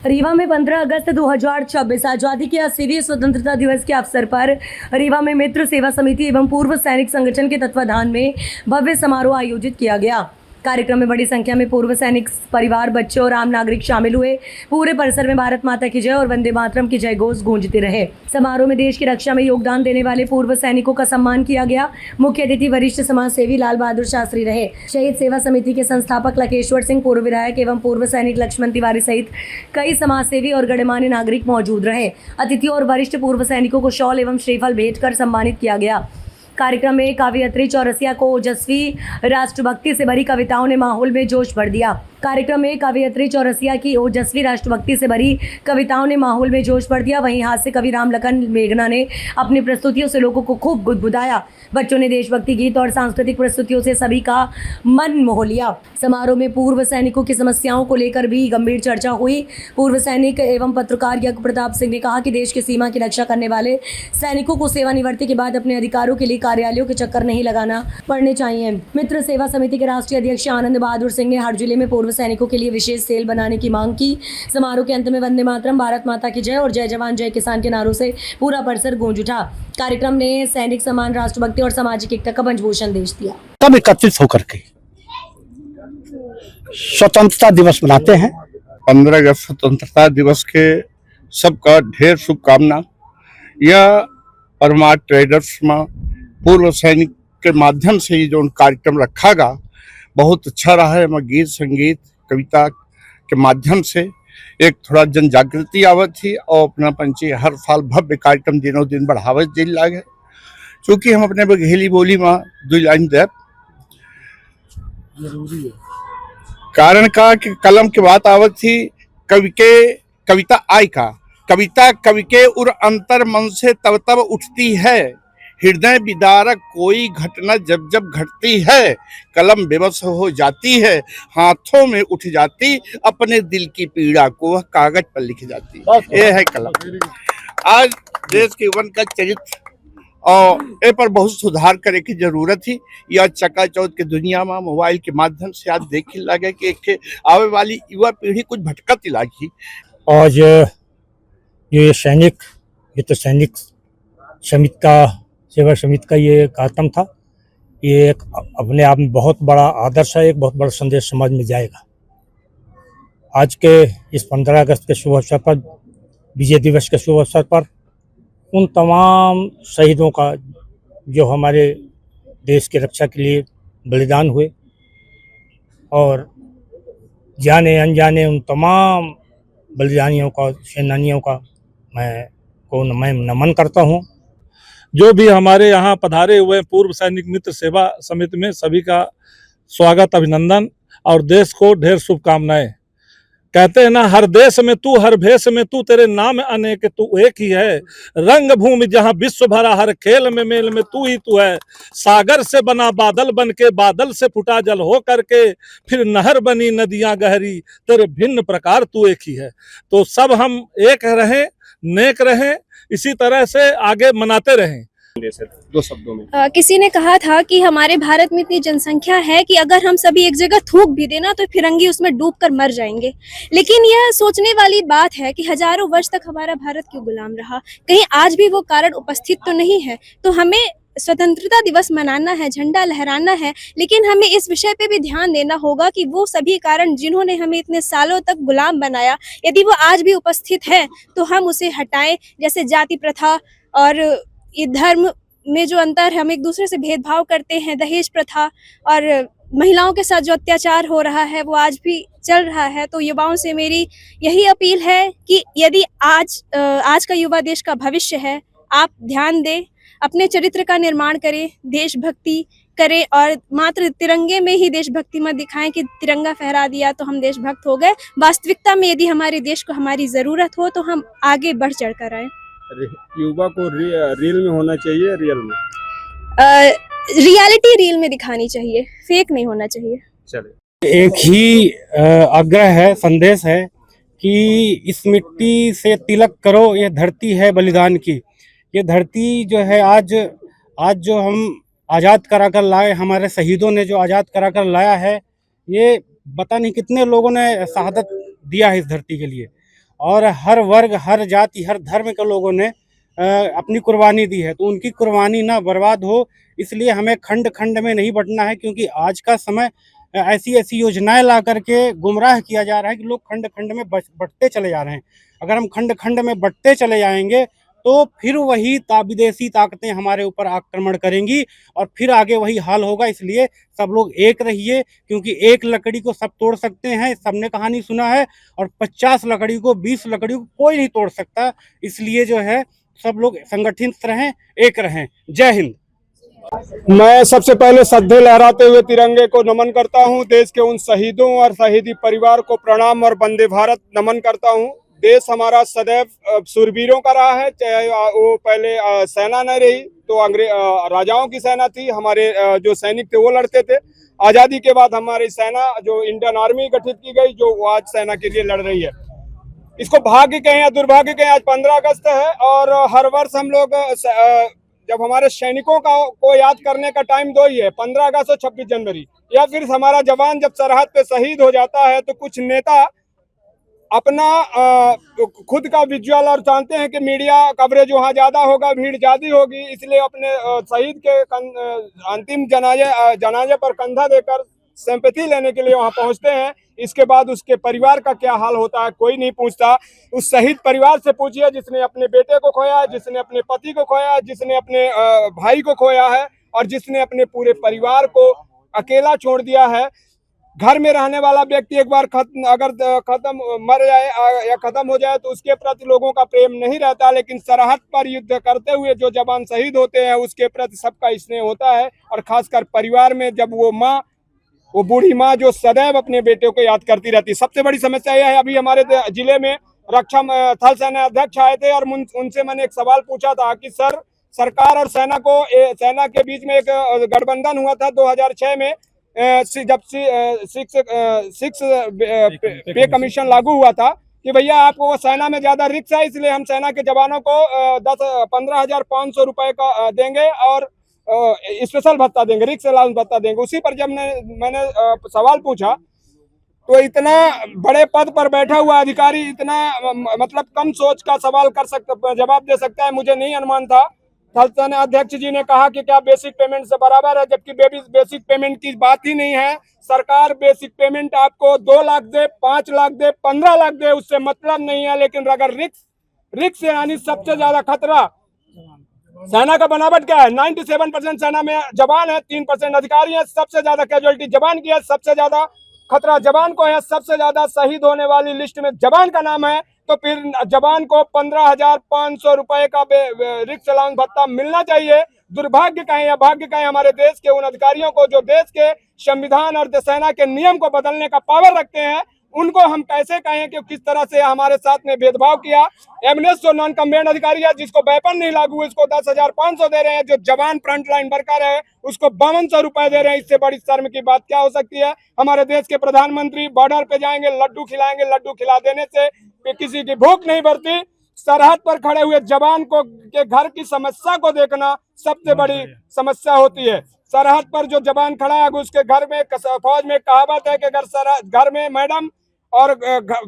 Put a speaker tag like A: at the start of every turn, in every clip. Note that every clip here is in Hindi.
A: रीवा में 15 अगस्त 2026 आजादी के 80वें स्वतंत्रता दिवस के अवसर पर रीवा में मित्र सेवा समिति एवं पूर्व सैनिक संगठन के तत्वाधान में भव्य समारोह आयोजित किया गया। कार्यक्रम में बड़ी संख्या में पूर्व सैनिक परिवार, बच्चे और आम नागरिक शामिल हुए। पूरे परिसर में भारत माता की जय और वंदे मातरम की जय घोष गूंजते रहे। समारोह में देश की रक्षा में योगदान देने वाले पूर्व सैनिकों का सम्मान किया गया। मुख्य अतिथि वरिष्ठ समाज सेवी लाल बहादुर शास्त्री रहे। शहीद सेवा समिति के संस्थापक लकेश्वर सिंह, पूर्व विधायक एवं पूर्व सैनिक लक्ष्मण तिवारी सहित कई समाज सेवी और गणमान्य नागरिक मौजूद रहे। अतिथियों और वरिष्ठ पूर्व सैनिकों को शॉल एवं श्रीफल भेंट कर सम्मानित किया गया। कार्यक्रम में काव्यत्री चौरसिया को ओजस्वी राष्ट्रभक्ति से भरी कविताओं ने माहौल में जोश भर दिया। कार्यक्रम में काव्यत्री चौरसिया की ओजस्वी राष्ट्रभक्ति से भरी कविताओं ने माहौल में जोश भर दिया। वहीं हास्य कवि रामलखन मेघना ने अपनी प्रस्तुतियों से लोगों को खूब गुदगुदाया। बच्चों ने देशभक्ति गीत और सांस्कृतिक प्रस्तुतियों से सभी का मन मोह लिया। समारोह में पूर्व सैनिकों की समस्याओं को लेकर भी गंभीर चर्चा हुई। पूर्व सैनिक एवं पत्रकार यज्ञ प्रताप सिंह ने कहा कि देश की सीमा की रक्षा करने वाले सैनिकों को सेवानिवृत्ति के बाद अपने अधिकारों के लिए कार्यालयों के चक्कर नहीं लगाना पड़ने चाहिए। मित्र सेवा समिति के राष्ट्रीय अध्यक्ष आनंद बहादुर सिंह ने हर जिले में पूर्व सैनिकों के लिए विशेष सेल बनाने की मांग की। समारोह के अंत में वंदे मातरम, भारत माता की जय और जय जवान जय किसान के नारों से पूरा परिसर गूंज उठा। कार्यक्रम ने सैनिक सम्मान, राष्ट्रभक्ति और सामाजिक एकता का मंजबूत संदेश दिया।
B: सब एकत्रित होकर के स्वतंत्रता दिवस मनाते हैं।
C: 15 अगस्त स्वतंत्रता दिवस के सबका ढेर शुभकामना। यह परमार ट्रेडर्स में पूर्व सैनिक के माध्यम से ही जो कार्यक्रम रखा गा बहुत अच्छा रहा है। मैं गीत, संगीत, कविता के माध्यम से एक थोड़ा जन जागृति आवत थी और अपना पंची हर साल भव्य कार्यक्रम दिनों दिन बढ़ावे दिल लागे। चूँकि हम अपने बघेली बोली में 2 लाइन दे
B: जरूरी है।
C: कारण का कि कलम की बात आवत थी, कवि के कविता आई का कविता कवि के उर अंतर मन से तब तब उठती है। हृदय विदारक कोई घटना जब जब घटती है, कलम बेबस हो जाती है, हाथों में उठ जाती अपने दिल की पीड़ा को वह कागज पर लिख जाती। ये है कलम। आज देश के वन का चरित्र और ए पर बहुत सुधार करे की जरूरत थी। यह चकाचौंध के दुनिया में मोबाइल के माध्यम से आज देखे लगे कि एक आवे वाली युवा पीढ़ी कुछ भटकत लागी।
B: और ये सैनिक, ये तो सैनिक समिति का, सेवा समिति का ये कार्यक्रम था। ये एक अपने आप में बहुत बड़ा आदर्श है, एक बहुत बड़ा संदेश समाज में जाएगा। आज के इस 15 अगस्त के शुभ अवसर पर, विजय दिवस के शुभ अवसर पर, उन तमाम शहीदों का जो हमारे देश की रक्षा के लिए बलिदान हुए और जाने अनजाने उन तमाम बलिदानियों का, सेनानियों का मैं नमन करता हूँ।
D: जो भी हमारे यहाँ पधारे हुए पूर्व सैनिक मित्र सेवा समिति में सभी का स्वागत, अभिनंदन और देश को ढेर शुभकामनाएं। कहते हैं ना, हर देश में तू, हर भेष में तू, तेरे नाम अनेक तू एक ही है। रंग भूमि जहाँ विश्व भरा, हर खेल में मेल में तू ही तू है। सागर से बना बादल बन के, बादल से फुटा जल हो करके, फिर नहर बनी नदियां गहरी, तेरे भिन्न प्रकार तू एक ही है। तो सब हम एक रहें, नेक रहें, इसी तरह से आगे मनाते रहें।
C: 2 शब्दों में
E: किसी ने कहा था कि हमारे भारत में इतनी जनसंख्या है कि अगर हम सभी एक जगह थूक भी देना तो फिरंगी उसमें डूबकर मर जाएंगे। लेकिन यह सोचने वाली बात है कि हजारों वर्ष तक हमारा भारत क्यों गुलाम रहा, कहीं आज भी वो कारण उपस्थित तो नहीं है। तो हमें स्वतंत्रता दिवस मनाना है, झंडा लहराना है, लेकिन हमें इस विषय पे भी ध्यान देना होगा कि वो सभी कारण जिन्होंने हमें इतने सालों तक गुलाम बनाया, यदि वो आज भी उपस्थित है तो हम उसे हटाएं। जैसे जाति प्रथा और ये धर्म में जो अंतर है, हम एक दूसरे से भेदभाव करते हैं, दहेज प्रथा और महिलाओं के साथ जो अत्याचार हो रहा है वो आज भी चल रहा है। तो युवाओं से मेरी यही अपील है कि यदि आज का युवा देश का भविष्य है, आप ध्यान दें, अपने चरित्र का निर्माण करें, देशभक्ति करें और मात्र तिरंगे में ही देशभक्ति मत दिखाएं कि तिरंगा फहरा दिया तो हम देशभक्त हो गए। वास्तविकता में यदि हमारे देश को हमारी जरूरत हो तो हम आगे बढ़ चढ़ कर आए।
F: युवा को रील में होना चाहिए, रियल में
E: रियलिटी रील में दिखानी चाहिए, फेक नहीं होना चाहिए।
F: चले,
B: एक ही आग्रह है, संदेश है कि इस मिट्टी से तिलक करो, ये धरती है बलिदान की। ये धरती जो है आज जो हम आज़ाद करा कर लाए, हमारे शहीदों ने जो आज़ाद करा कर लाया है, ये पता नहीं कितने लोगों ने शहादत दिया है इस धरती के लिए।
G: और हर वर्ग, हर जाति, हर धर्म के लोगों ने अपनी कुर्बानी दी है। तो उनकी कुर्बानी ना बर्बाद हो, इसलिए हमें खंड खंड में नहीं बंटना है, क्योंकि आज का समय ऐसी ऐसी योजनाएं ला करके गुमराह किया जा रहा है कि लोग खंड खंड में बंटते चले जा रहे हैं। अगर हम खंड खंड में बंटते चले जाएंगे तो फिर वही विदेशी ताकतें हमारे ऊपर आक्रमण करेंगी और फिर आगे वही हाल होगा। इसलिए सब लोग एक रहिए, क्योंकि एक लकड़ी को सब तोड़ सकते हैं, सबने कहानी सुना है, और 50 लकड़ी को, 20 लकड़ी को कोई नहीं तोड़ सकता। इसलिए जो है सब लोग संगठित रहें, एक रहें। जय हिंद।
F: मैं सबसे पहले सद्दे लहराते हुए तिरंगे को नमन करता हूं। देश के उन शहीदों और शहीदी परिवार को प्रणाम और वंदे भारत नमन करता हूं। देश हमारा सदैव शूरवीरों का रहा है, चाहे वो पहले सेना नहीं रही तो अंग्रेज राजाओं की सेना थी। हमारे जो सैनिक थे वो लड़ते थे। आज़ादी के बाद हमारी सेना जो इंडियन आर्मी गठित की गई, जो आज सेना के लिए लड़ रही है। इसको भाग्य कहें या दुर्भाग्य कहें, आज 15 अगस्त है और हर वर्ष हम लोग जब हमारे सैनिकों को याद करने का टाइम दो ही है, 15 अगस्त और 26 जनवरी, या फिर हमारा जवान जब सरहद पे शहीद हो जाता है तो कुछ नेता अपना खुद का विजुअल, और जानते हैं कि मीडिया कवरेज वहाँ ज्यादा होगा, भीड़ ज्यादा होगी, इसलिए अपने शहीद के अंतिम जनाजे पर कंधा देकर सिंपैथी लेने के लिए वहाँ पहुँचते हैं। इसके बाद उसके परिवार का क्या हाल होता है कोई नहीं पूछता। उस शहीद परिवार से पूछिए जिसने अपने बेटे को खोया है, जिसने अपने पति को खोया है, जिसने अपने भाई को खोया है, और जिसने अपने पूरे परिवार को अकेला छोड़ दिया है। घर में रहने वाला व्यक्ति एक बार मर जाए या खत्म हो जाए तो उसके प्रति लोगों का प्रेम नहीं रहता, लेकिन सरहद पर युद्ध करते हुए जो जवान शहीद होते हैं उसके प्रति सबका स्नेह होता है। और खासकर परिवार में जब वो बूढ़ी माँ जो सदैव अपने बेटे को याद करती रहती है। सबसे बड़ी समस्या यह है, अभी हमारे जिले में रक्षा थल सेना अध्यक्ष आए थे और उनसे मैंने एक सवाल पूछा था कि सर, सरकार और सेना के बीच में एक गठबंधन हुआ था 2006 में, जब सिक्स पे कमीशन लागू हुआ था कि भैया आपको वो सेना में ज्यादा रिस्क है, इसलिए हम सेना के जवानों को 15,500 रुपए का देंगे और स्पेशल भत्ता देंगे, रिक्स अलाउंस भत्ता देंगे। उसी पर जब मैंने सवाल पूछा तो इतना बड़े पद पर बैठा हुआ अधिकारी इतना मतलब कम सोच का सवाल जवाब दे सकता है, मुझे नहीं अनुमान था। थल सेना अध्यक्ष जी ने कहा कि क्या बेसिक पेमेंट से बराबर है, जबकि बेसिक पेमेंट की बात ही नहीं है। सरकार बेसिक पेमेंट आपको 2 लाख दे, 5 लाख दे, 15 लाख दे, उससे मतलब नहीं है। लेकिन अगर रिक्स यानी सबसे ज्यादा खतरा, सेना का बनावट क्या है, 97% सेना में जवान है, 3% अधिकारी है, सबसे ज्यादा कैजुअलिटी जवान की है, सबसे ज्यादा खतरा जवान को है, सबसे ज्यादा शहीद होने वाली लिस्ट में जवान का नाम है। तो फिर जवान को 15,500 रुपए का रिक्स अलाउंस भत्ता मिलना चाहिए। दुर्भाग्य कहें या भाग्य कहें, हमारे देश के उन अधिकारियों को जो देश के संविधान और सेना के नियम को बदलने का पावर रखते हैं, उनको हम कैसे कहें कि किस तरह से हमारे साथ में भेदभाव किया। एमएनएस जो नॉन कम्बेंट अधिकारी है, जिसको वेपन नहीं लागू, उसको 10,500 दे रहे हैं, जो जवान फ्रंट लाइन वर्कर है उसको 5200 रुपए दे रहे हैं। इससे बड़ी शर्म की बात क्या हो सकती है। हमारे देश के प्रधानमंत्री बॉर्डर पे जाएंगे, लड्डू खिलाएंगे, लड्डू खिला देने से किसी की भूख नहीं बढ़ती। सरहद पर खड़े हुए जवान के घर की समस्या को देखना सबसे बड़ी समस्या होती है। सरहद पर जो जवान खड़ा है उसके घर में, फौज में कहावत है कि अगर घर में मैडम और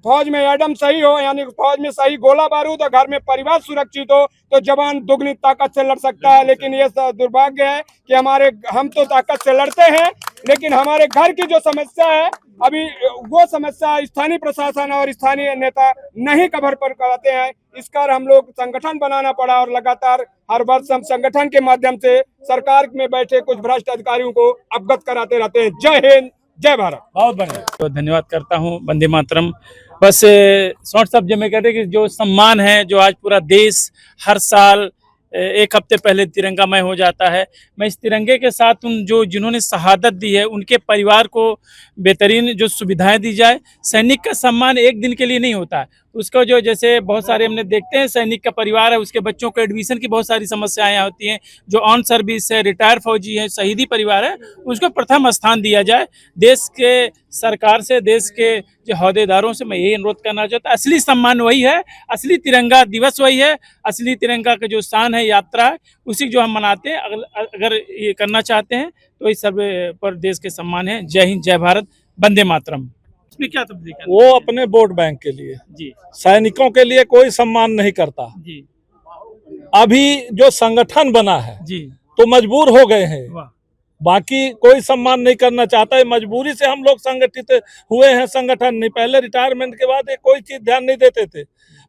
F: फौज में एडम सही हो, यानी फौज में सही गोला बारूद और घर में परिवार सुरक्षित हो, तो जवान दुगनी ताकत से लड़ सकता है। लेकिन ये दुर्भाग्य है कि हम तो ताकत से लड़ते हैं, लेकिन हमारे घर की जो समस्या है अभी वो समस्या स्थानीय प्रशासन और स्थानीय नेता नहीं कवर पर कराते हैं। इस कारण हम लोग संगठन बनाना पड़ा और लगातार हर वर्ष हम संगठन के माध्यम से सरकार में बैठे कुछ भ्रष्ट अधिकारियों को अवगत कराते रहते हैं। जय हिंद, जय भारत।
D: बहुत बढ़िया, तो धन्यवाद करता हूँ। वंदे मातरम। बस शॉर्ट शब्द में कहते हैं कि जो सम्मान है, जो आज पूरा देश हर साल एक हफ्ते पहले तिरंगामय हो जाता है, मैं इस तिरंगे के साथ जिन्होंने शहादत दी है उनके परिवार को बेहतरीन जो सुविधाएं दी जाए। सैनिक का सम्मान एक दिन के लिए नहीं होता है, उसका जो जैसे बहुत सारे हमने देखते हैं सैनिक का परिवार है, उसके बच्चों को एडमिशन की बहुत सारी समस्याएं होती हैं। जो ऑन सर्विस है, रिटायर फौजी है, शहीदी परिवार है, उसको प्रथम स्थान दिया जाए। देश के सरकार से, देश के जो अहदेदारों से मैं यही अनुरोध करना चाहता हूँ। असली सम्मान वही है, असली तिरंगा दिवस वही है, असली तिरंगा का जो शान है, यात्रा है, उसी जो हम मनाते हैं। अगर ये करना चाहते हैं तो इस सब पर देश के सम्मान है। जय हिंद, जय भारत, वंदे मातरम।
H: इसमें क्या तब्दीली करनी
D: वो
H: चाहिए?
D: अपने वोट बैंक के लिए,
H: जी
D: सैनिकों के लिए कोई सम्मान नहीं करता।
H: जी
D: अभी जो संगठन बना है
H: जी
D: तो मजबूर हो गए हैं,
H: वाह
D: बाकी कोई सम्मान नहीं करना चाहता है। मजबूरी से हम लोग संगठित हुए हैं। संगठन नहीं, पहले रिटायरमेंट के बाद ये कोई चीज ध्यान नहीं देते थे,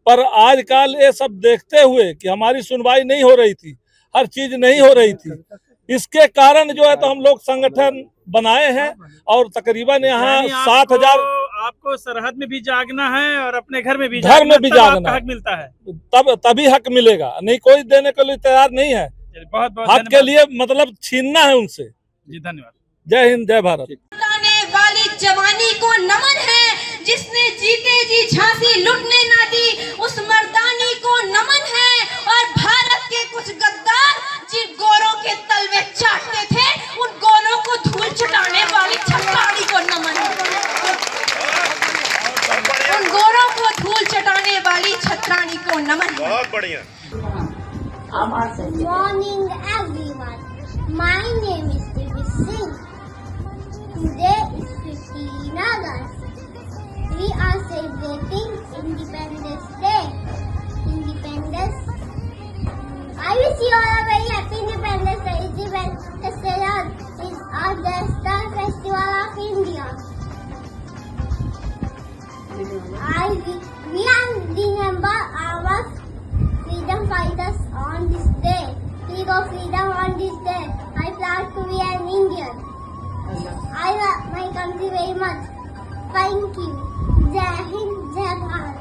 D: पर आजकल ये सब देखते हुए कि हमारी सुनवाई नहीं हो रही थी, हर चीज नहीं हो रही थी, इसके कारण जो है तो हम लोग संगठन बनाए हैं और तकरीबन यहाँ
H: यानी
D: 7,000
H: आपको सरहद में भी जागना है और अपने घर में भी
D: घर में भी
H: तब
D: जागना
H: आपका
D: है।
H: हक मिलता है।
D: तभी हक मिलेगा, नहीं कोई देने के लिए तैयार नहीं है।
H: चलिए, बहुत बहुत
D: हक के लिए मतलब छीनना है उनसे।
H: जी धन्यवाद।
D: जय हिंद, जय भारत।
I: लुटाने वाली जवानी को नमन है, जिसने जीते जी झांसी लुटने ना दी, उस मर्दानी को नमन है। और भारत के कुछ गद्दार जिन गोरों के तलवे चाटते थे, उन गोरों को धूल चटाने वाली छत्राणी को नमन है। उन गोरों को धूल चटाने वाली छत्राणी को नमन है।
C: बहुत बढ़िया।
J: Morning everyone, my name is Devi Singh. Today is 15 August. We are celebrating Independence Day. I wish you all a very happy Independence Day. Independence Day is our national festival of India. We remember our freedom fighters on this day. We go freedom on this day. I proud to be an Indian. I love my country very much. Thank you. Jai Hind, Jai Bharat.